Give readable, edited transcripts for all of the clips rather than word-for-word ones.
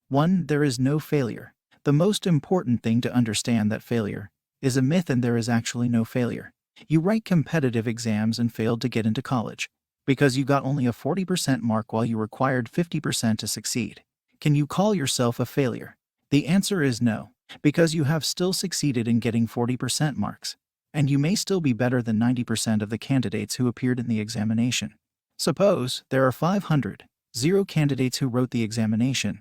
1. There is no failure. The most important thing to understand that failure is a myth and there is actually no failure. You write competitive exams and failed to get into college because you got only a 40% mark while you required 50% to succeed. Can you call yourself a failure? The answer is no, because you have still succeeded in getting 40% marks, and you may still be better than 90% of the candidates who appeared in the examination. Suppose there are 500 candidates who wrote the examination.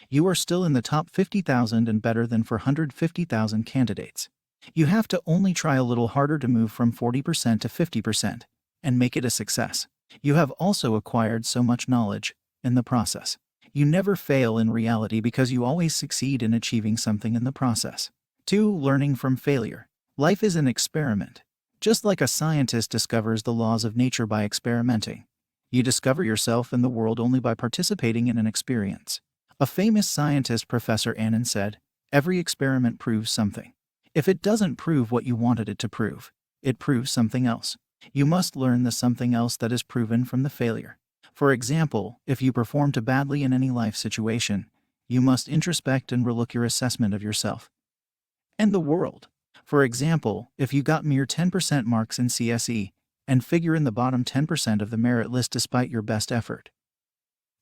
You are still in the top 50,000 and better than 450,000 candidates. You have to only try a little harder to move from 40% to 50% and make it a success. You have also acquired so much knowledge in the process. You never fail in reality because you always succeed in achieving something in the process. 2. Learning from failure. Life is an experiment. Just like a scientist discovers the laws of nature by experimenting, you discover yourself and the world only by participating in an experience. A famous scientist, Professor Annan, said, "Every experiment proves something. If it doesn't prove what you wanted it to prove, it proves something else." You must learn the something else that is proven from the failure. For example, if you perform too badly in any life situation, you must introspect and relook your assessment of yourself and the world. For example, if you got mere 10% marks in CSE and figure in the bottom 10% of the merit list despite your best effort,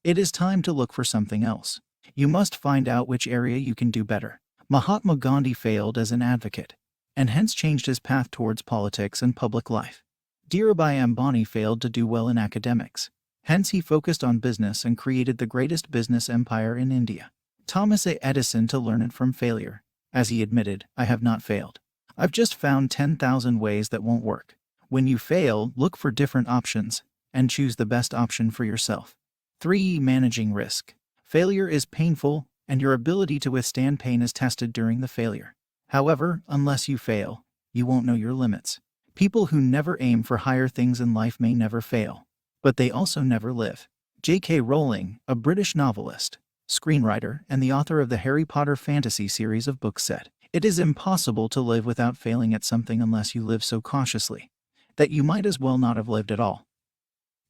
it is time to look for something else. You must find out which area you can do better. Mahatma Gandhi failed as an advocate, and hence changed his path towards politics and public life. Dhirubhai Ambani failed to do well in academics, hence he focused on business and created the greatest business empire in India. Thomas A. Edison to learn it from failure, as he admitted, "I have not failed. I've just found 10,000 ways that won't work." When you fail, look for different options and choose the best option for yourself. 3. Managing risk. Failure is painful, and your ability to withstand pain is tested during the failure. However, unless you fail, you won't know your limits. People who never aim for higher things in life may never fail, but they also never live. J.K. Rowling, a British novelist, screenwriter, and the author of the Harry Potter fantasy series of books, said, "It is impossible to live without failing at something unless you live so cautiously that you might as well not have lived at all,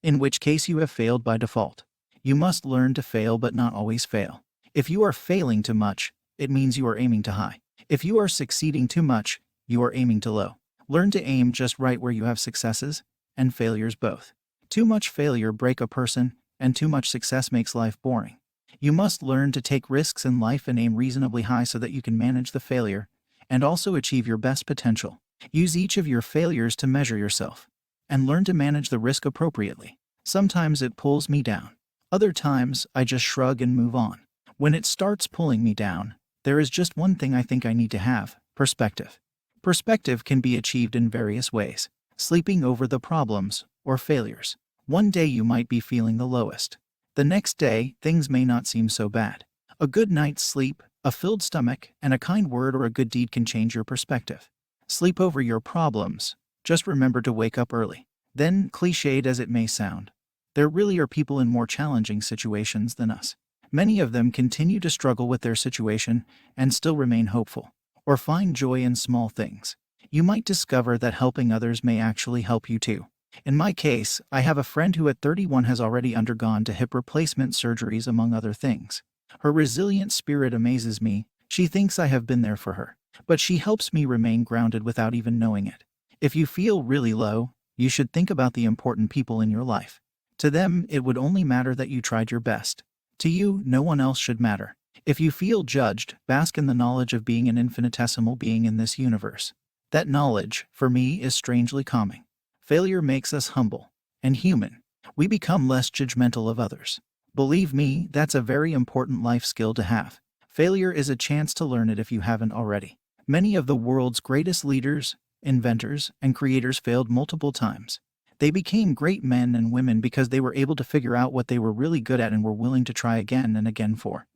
in which case you have failed by default." You must learn to fail but not always fail. If you are failing too much, it means you are aiming too high. If you are succeeding too much, you are aiming too low. Learn to aim just right where you have successes and failures both. Too much failure breaks a person, and too much success makes life boring. You must learn to take risks in life and aim reasonably high so that you can manage the failure and also achieve your best potential. Use each of your failures to measure yourself and learn to manage the risk appropriately. Sometimes it pulls me down. Other times, I just shrug and move on. When it starts pulling me down, there is just one thing I think I need to have: perspective. Perspective can be achieved in various ways: sleeping over the problems or failures. One day you might be feeling the lowest. The next day, things may not seem so bad. A good night's sleep, a filled stomach, and a kind word or a good deed can change your perspective. Sleep over your problems. Just remember to wake up early. Then, cliched as it may sound, there really are people in more challenging situations than us. Many of them continue to struggle with their situation and still remain hopeful, or find joy in small things. You might discover that helping others may actually help you too. In my case, I have a friend who at 31 has already undergone to hip replacement surgeries among other things. Her resilient spirit amazes me. She thinks I have been there for her, but she helps me remain grounded without even knowing it. If you feel really low, you should think about the important people in your life. To them, it would only matter that you tried your best. To you, no one else should matter. If you feel judged, bask in the knowledge of being an infinitesimal being in this universe. That knowledge, for me, is strangely calming. Failure makes us humble and human. We become less judgmental of others. Believe me, that's a very important life skill to have. Failure is a chance to learn it if you haven't already. Many of the world's greatest leaders, inventors, and creators failed multiple times. They became great men and women because they were able to figure out what they were really good at and were willing to try again and again for.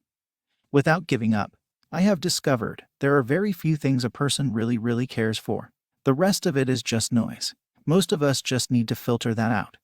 Without giving up. I have discovered there are very few things a person really cares for. The rest of it is just noise. Most of us just need to filter that out.